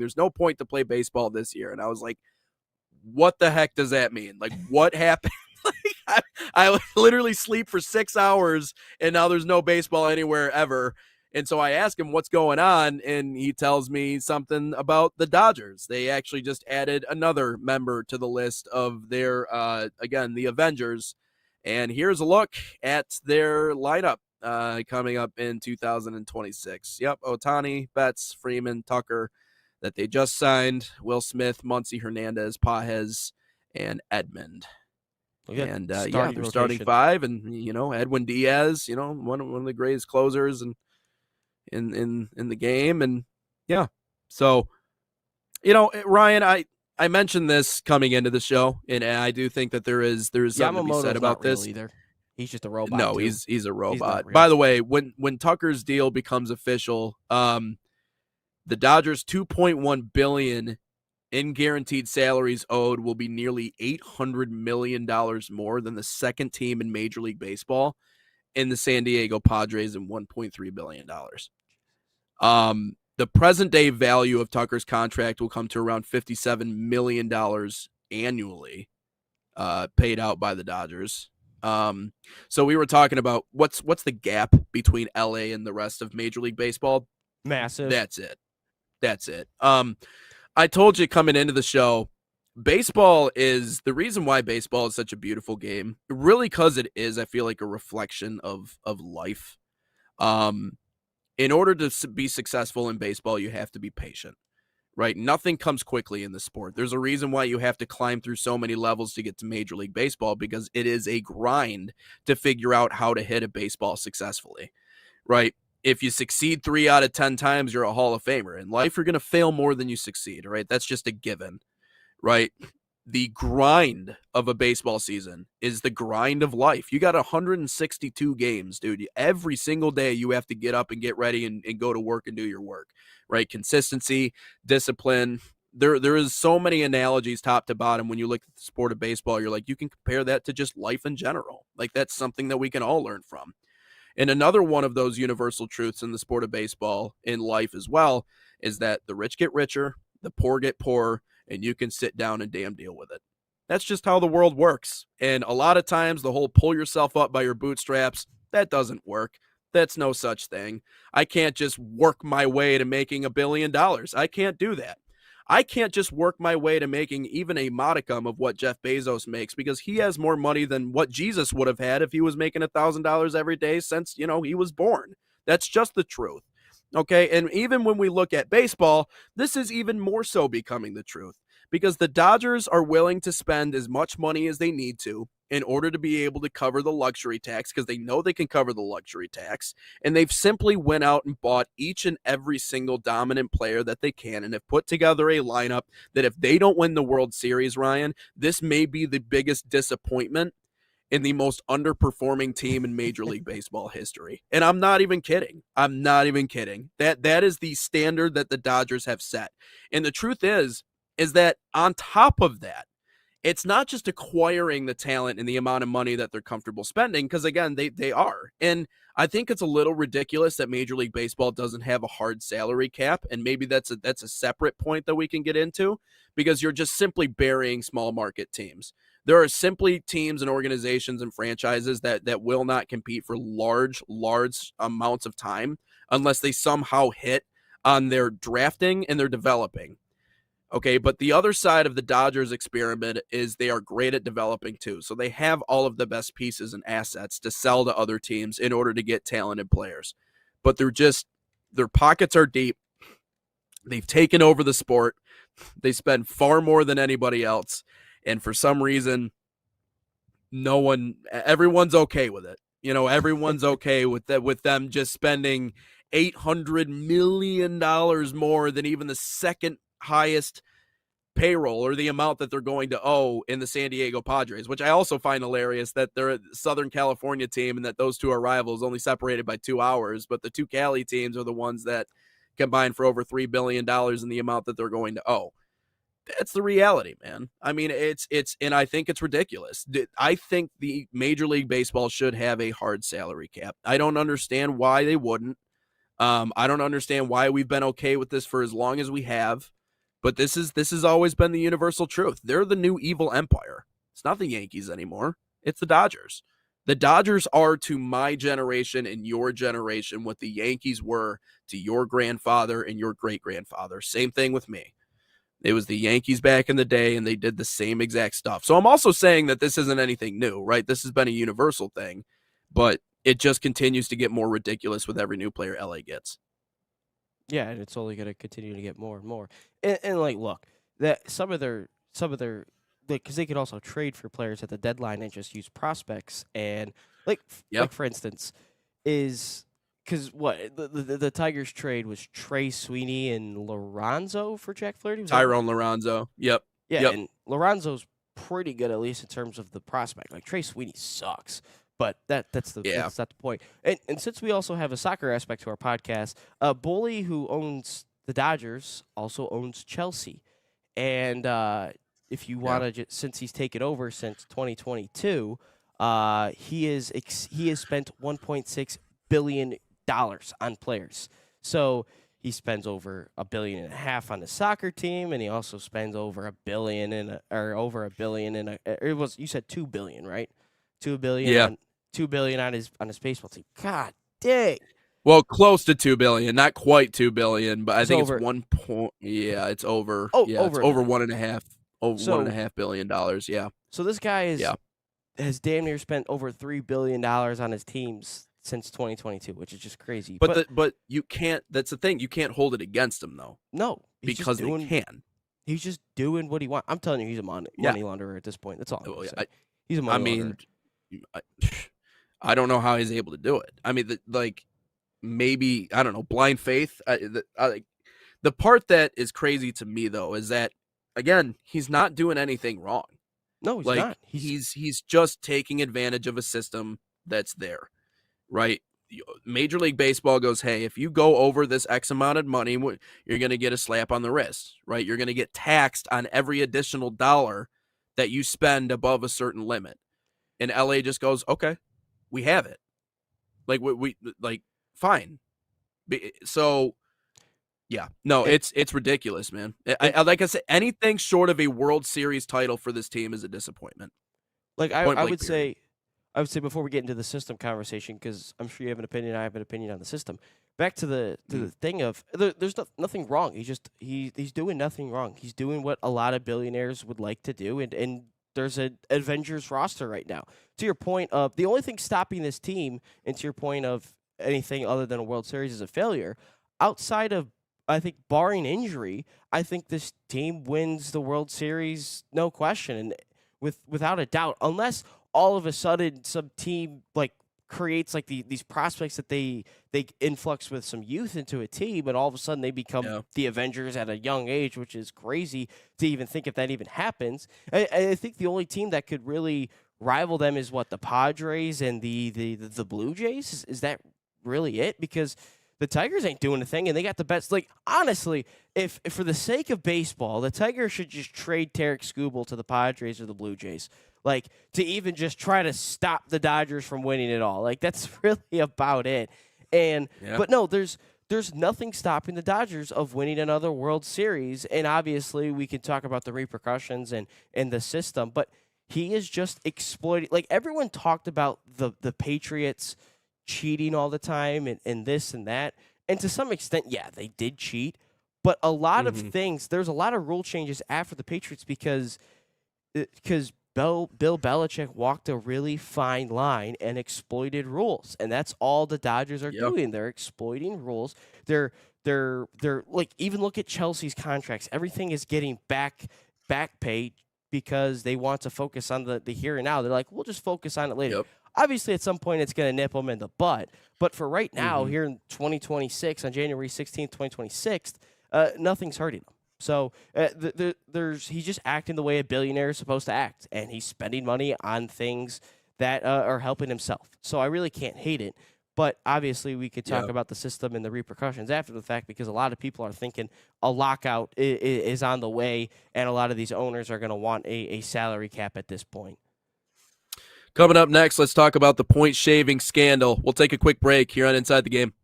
there's no point to play baseball this year. And I was like, what the heck does that mean? Like, what happened? I literally sleep for 6 hours and now there's no baseball anywhere ever. And so I ask him what's going on, and he tells me something about the Dodgers. They actually just added another member to the list of their, again, the Avengers. And here's a look at their lineup coming up in 2026. Yep, Ohtani, Betts, Freeman, Tucker that they just signed, Will Smith, Muncy Hernandez, Pages, and Edmund. And they're starting five, and Edwin Diaz, one of the greatest closers and in the game, and so Ryan, I mentioned this coming into the show, and I do think that there is something to be said about this. Either. He's just a robot. No, he's a robot. By the way, when Tucker's deal becomes official, the Dodgers $2.1 billion in guaranteed salaries owed will be nearly $800 million more than the second team in Major League Baseball in the San Diego Padres and $1.3 billion. The present day value of Tucker's contract will come to around $57 million annually, paid out by the Dodgers. So we were talking about what's the gap between LA and the rest of Major League Baseball? Massive. That's it. I told you coming into the show, baseball is the reason why baseball is such a beautiful game. Really, because it is, I feel like, a reflection of life. In order to be successful in baseball, you have to be patient, right? Nothing comes quickly in the sport. There's a reason why you have to climb through so many levels to get to Major League Baseball, because it is a grind to figure out how to hit a baseball successfully, right? If you succeed 3 out of 10 times, you're a Hall of Famer. In life, you're going to fail more than you succeed, right? That's just a given, right? The grind of a baseball season is the grind of life. You got 162 games, dude. Every single day you have to get up and get ready and go to work and do your work, right? Consistency, discipline. There is so many analogies top to bottom when you look at the sport of baseball. You're like, you can compare that to just life in general. Like, that's something that we can all learn from. And another one of those universal truths in the sport of baseball, in life as well, is that the rich get richer, the poor get poorer, and you can sit down and damn deal with it. That's just how the world works. And a lot of times the whole pull yourself up by your bootstraps, that doesn't work. That's no such thing. I can't just work my way to making $1 billion. I can't do that. I can't just work my way to making even a modicum of what Jeff Bezos makes, because he has more money than what Jesus would have had if he was making $1,000 every day since, he was born. That's just the truth. Okay. And even when we look at baseball, this is even more so becoming the truth, because the Dodgers are willing to spend as much money as they need to in order to be able to cover the luxury tax, because they know they can cover the luxury tax. And they've simply went out and bought each and every single dominant player that they can, and have put together a lineup that if they don't win the World Series, Ryan, this may be the biggest disappointment in the most underperforming team in Major League Baseball history. And I'm not even kidding. That is the standard that the Dodgers have set. And the truth is that on top of that, it's not just acquiring the talent and the amount of money that they're comfortable spending, because, again, they are. And I think it's a little ridiculous that Major League Baseball doesn't have a hard salary cap, and maybe that's a separate point that we can get into, because you're just simply burying small market teams. There are simply teams and organizations and franchises that will not compete for large amounts of time unless they somehow hit on their drafting and their developing. Okay, but the other side of the Dodgers experiment is they are great at developing too. So they have all of the best pieces and assets to sell to other teams in order to get talented players. But their pockets are deep. They've taken over the sport. They spend far more than anybody else. And for some reason, everyone's okay with it. Everyone's okay with that, with them just spending $800 million more than even the second highest payroll, or the amount that they're going to owe in the San Diego Padres, which I also find hilarious that they're a Southern California team and that those two are rivals, only separated by 2 hours. But the two Cali teams are the ones that combine for over $3 billion in the amount that they're going to owe. That's the reality, man. I mean, it's and I think it's ridiculous. I think the Major League Baseball should have a hard salary cap. I don't understand why they wouldn't. I don't understand why we've been okay with this for as long as we have. But this has always been the universal truth. They're the new evil empire. It's not the Yankees anymore. It's the Dodgers. The Dodgers are to my generation and your generation what the Yankees were to your grandfather and your great-grandfather. Same thing with me. It was the Yankees back in the day, and they did the same exact stuff. So I'm also saying that this isn't anything new, right? This has been a universal thing, but it just continues to get more ridiculous with every new player LA gets. Yeah, and it's only going to continue to get more and more. And like, look, that some of their because they could also trade for players at the deadline and just use prospects. And like for instance, is because what the Tigers trade was Trey Sweeney and Lorenzo for Jack Flaherty. Tyrone Lorenzo. Yep. Yeah, Yep. and Lorenzo's pretty good, at least in terms of the prospect. Like Trey Sweeney sucks. But that's not the point. And since we also have a soccer aspect to our podcast, Bully, who owns the Dodgers, also owns Chelsea. And if you want to, since he's taken over since 2022, he has spent $1.6 billion on players. So he spends over $1.5 billion on the soccer team, and he also spends over $1 billion you said $2 billion, right? $2 billion. Yeah. $2 billion on his baseball team. God dang. Well, close to $2 billion, not quite $2 billion, but I think over. it's 1 point. Yeah, it's over. Oh, yeah, over it's over $1.5 billion. Yeah. So this guy has damn near spent over $3 billion on his teams since 2022, which is just crazy. But you can't. That's the thing. You can't hold it against him though. No, because they can. He's just doing what he wants. I'm telling you, he's a money launderer at this point. That's all. He's a money launderer. I don't know how he's able to do it. I mean, maybe, I don't know, blind faith. The part that is crazy to me, though, is that, again, he's not doing anything wrong. No, he's not. He's just taking advantage of a system that's there, right? Major League Baseball goes, hey, if you go over this X amount of money, you're going to get a slap on the wrist, right? You're going to get taxed on every additional dollar that you spend above a certain limit. And LA just goes, okay, we have it. Like we fine. So yeah, no, it's ridiculous, man. I like I said, anything short of a World Series title for this team is a disappointment. Like I would say before we get into the system conversation, because I'm sure you have an opinion, I have an opinion on the system. Back to the thing of there's nothing wrong. He's doing nothing wrong. He's doing what a lot of billionaires would like to do, and there's an Avengers roster right now. To your point of the only thing stopping this team, and to your point of anything other than a World Series is a failure, outside of, I think, barring injury, I think this team wins the World Series, no question, and without a doubt, unless all of a sudden some team like creates like these prospects that they influx with some youth into a team, and all of a sudden they become the Avengers at a young age, which is crazy to even think if that even happens. I think the only team that could really rival them is what, the Padres and the Blue Jays. Is that really it? Because the Tigers ain't doing a thing, and they got the best. Like, honestly, if for the sake of baseball, the Tigers should just trade Tarek Skubal to the Padres or the Blue Jays. Like, to even just try to stop the Dodgers from winning it all. Like, that's really about it. And but no, there's nothing stopping the Dodgers of winning another World Series. And obviously, we can talk about the repercussions and the system, but he is just exploiting. Like, everyone talked about the Patriots cheating all the time and this and that. And to some extent, yeah, they did cheat. But a lot of things, there's a lot of rule changes after the Patriots because Bill Belichick walked a really fine line and exploited rules, and that's all the Dodgers are doing. They're exploiting rules. They're like, even look at Chelsea's contracts. Everything is getting back pay because they want to focus on the here and now. They're like, we'll just focus on it later. Yep. Obviously, at some point, it's going to nip them in the butt. But for right now, here in 2026, on January 16th, 2026, nothing's hurting them. So he's just acting the way a billionaire is supposed to act, and he's spending money on things that are helping himself. So I really can't hate it. But obviously, we could talk about the system and the repercussions after the fact, because a lot of people are thinking a lockout is on the way, and a lot of these owners are going to want a salary cap at this point. Coming up next, let's talk about the point shaving scandal. We'll take a quick break here on Inside the Game.